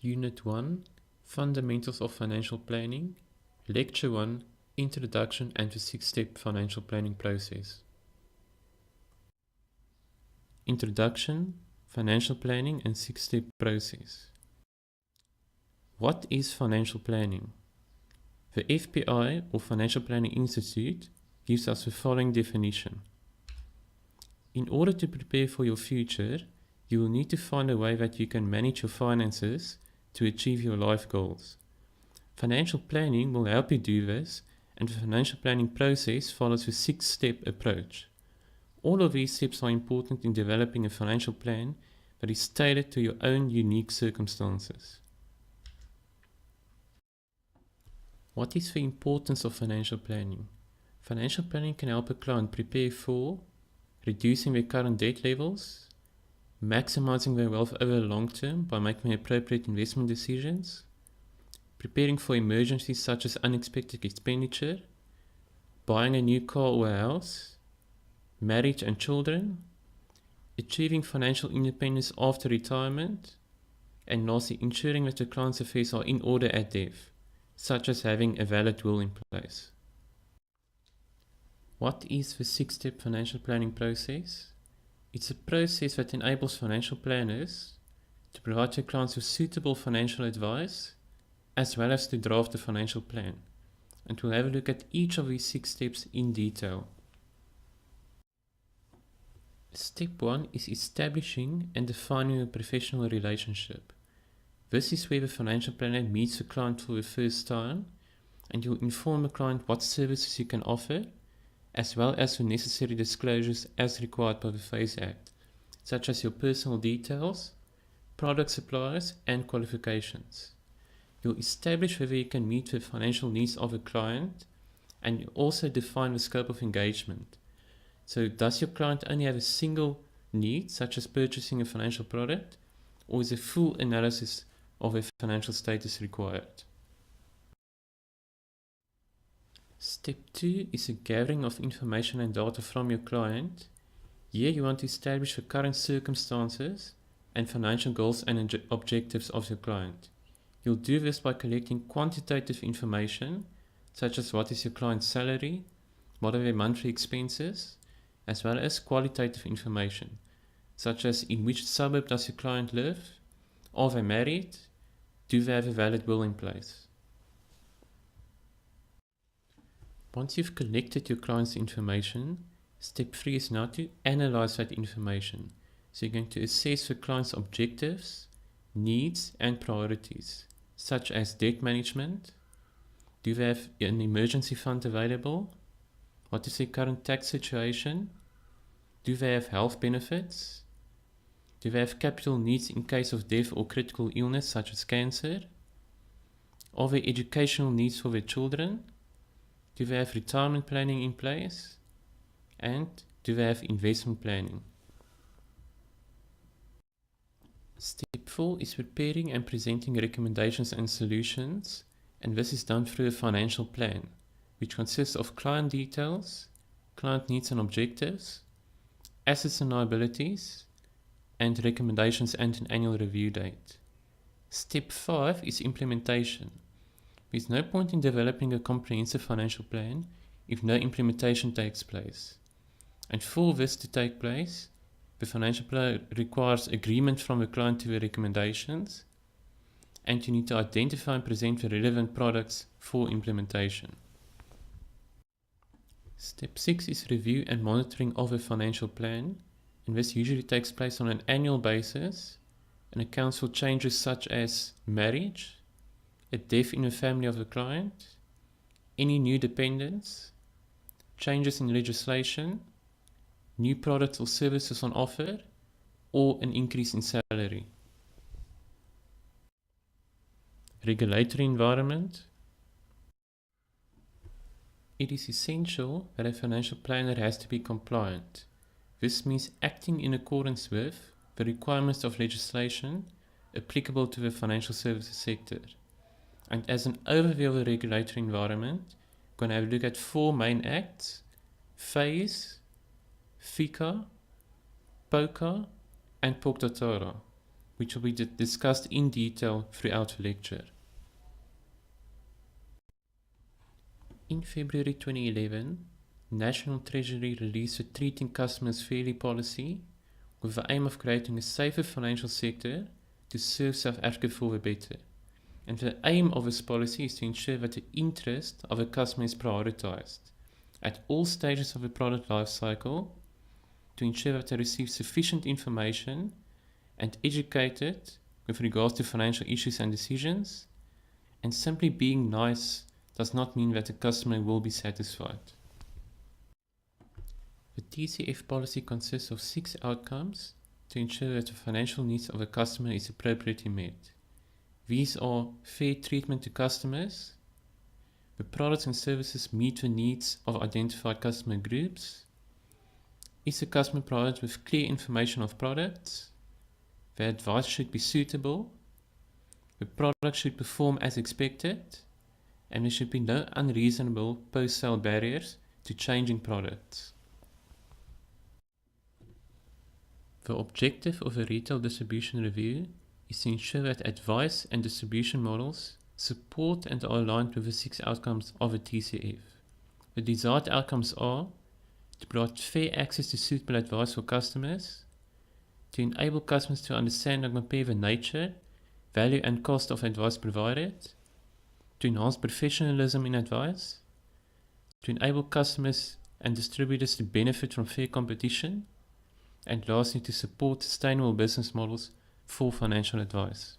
Unit 1, Fundamentals of Financial Planning, Lecture 1, Introduction and the 6-step financial planning process. Introduction, Financial Planning and 6-step process. What is financial planning? The FPI, or Financial Planning Institute, gives us the following definition. In order to prepare for your future, you will need to find a way that you can manage your finances to achieve your life goals. Financial planning will help you do this, and the financial planning process follows a 6-step approach. All of these steps are important in developing a financial plan that is tailored to your own unique circumstances. What is the importance of financial planning? Financial planning can help a client prepare for reducing their current debt levels, maximizing their wealth over the long term by making appropriate investment decisions, preparing for emergencies such as unexpected expenditure, buying a new car or a house, marriage and children, achieving financial independence after retirement, and lastly, ensuring that the client's affairs are in order at death, such as having a valid will in place. What is the 6-step financial planning process? It's a process that enables financial planners to provide their clients with suitable financial advice, as well as to draft a financial plan. And we'll have a look at each of these 6 steps in detail. Step 1 is establishing and defining a professional relationship. This is where the financial planner meets the client for the first time, and you'll inform the client what services you can offer, as well as the necessary disclosures as required by the FACE Act, such as your personal details, product suppliers, and qualifications. You'll establish whether you can meet the financial needs of a client, and you also define the scope of engagement. So does your client only have a single need, such as purchasing a financial product, or is a full analysis of their financial status required? Step 2 is a gathering of information and data from your client. Here you want to establish the current circumstances and financial goals and objectives of your client. You'll do this by collecting quantitative information, such as what is your client's salary, what are their monthly expenses, as well as qualitative information, such as in which suburb does your client live, are they married, do they have a valid will in place. Once you've collected your client's information, step 3 is now to analyze that information. So you're going to assess the client's objectives, needs, and priorities, such as debt management. Do they have an emergency fund available? What is their current tax situation? Do they have health benefits? Do they have capital needs in case of death or critical illness, such as cancer? Are there educational needs for their children? Do they have retirement planning in place? And do they have investment planning? Step 4 is preparing and presenting recommendations and solutions, and this is done through a financial plan, which consists of client details, client needs and objectives, assets and liabilities, and recommendations and an annual review date. Step 5 is implementation. There's no point in developing a comprehensive financial plan if no implementation takes place. And for this to take place, the financial plan requires agreement from the client to the recommendations, and you need to identify and present the relevant products for implementation. Step 6 is review and monitoring of a financial plan, and this usually takes place on an annual basis and accounts for changes such as marriage, a death in the family of the client, any new dependents, changes in legislation, new products or services on offer, or an increase in salary. Regulatory environment. It is essential that a financial planner has to be compliant. This means acting in accordance with the requirements of legislation applicable to the financial services sector. And as an overview of the regulatory environment, we're going to have a look at 4 main acts: FACE, FICA, POCA, and POCTATARA. which will be discussed in detail throughout the lecture. In February 2011, National Treasury released a Treating Customers Fairly policy with the aim of creating a safer financial sector to serve South Africa for the better. And the aim of this policy is to ensure that the interest of a customer is prioritized at all stages of the product life cycle, to ensure that they receive sufficient information and educated with regards to financial issues and decisions, and simply being nice does not mean that the customer will be satisfied. The TCF policy consists of 6 outcomes to ensure that the financial needs of a customer is appropriately met. These are fair treatment to customers, the products and services meet the needs of identified customer groups, is the customer provided with clear information of products, the advice should be suitable, the product should perform as expected, and there should be no unreasonable post-sale barriers to changing products. The objective of a retail distribution review is to ensure that advice and distribution models support and are aligned with the 6 outcomes of a TCF. The desired outcomes are to provide fair access to suitable advice for customers, to enable customers to understand and compare the nature, value and cost of advice provided, to enhance professionalism in advice, to enable customers and distributors to benefit from fair competition, and lastly to support sustainable business models for financial advice.